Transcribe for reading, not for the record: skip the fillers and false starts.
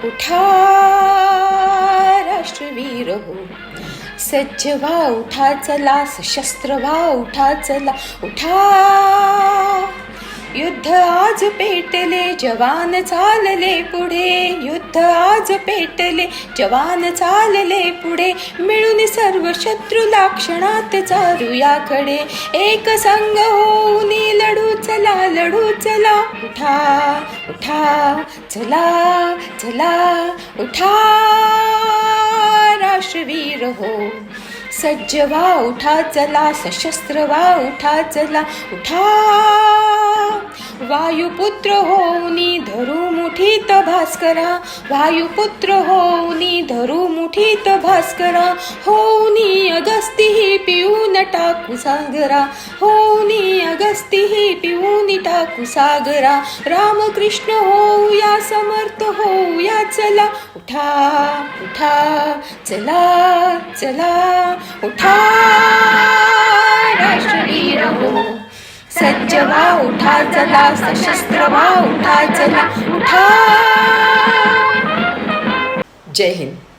उठा राष्ट्रवीर हो, सज्ज व्हा उठा चला, सशस्त्र व्हा उठा चला. उठा युद्ध आज पेटले, जवान चालले पुढे. युद्ध आज पेटले, जवान चालले पुढे. मिळून सर्व शत्रूला क्षणात चारूयाकडे. एक संघ होऊन लढू चला, लढू चला. उठा उठा चला चला. उठा राष्ट्रवीर हो, सज्ज व्हा उठा चला, सशस्त्र व्हा उठा चला. उठा वायुपुत्र होऊनी धरू मुठीत भास्करा. वायुपुत्र होऊनी धरू मुठीत भास्करा. होऊनी अगस्ती पिऊन टाकू सागरा. होऊनी अगस्ती पिऊन टाकू सागरा. रामकृष्ण होऊया, समर्थ होऊया चला. उठा उठा चला चला. उठा राष्ट्रवीर हो, सज्ज व्हा उठा चला, सशस्त्र व्हा उठा चला. उठा. जय हिंद.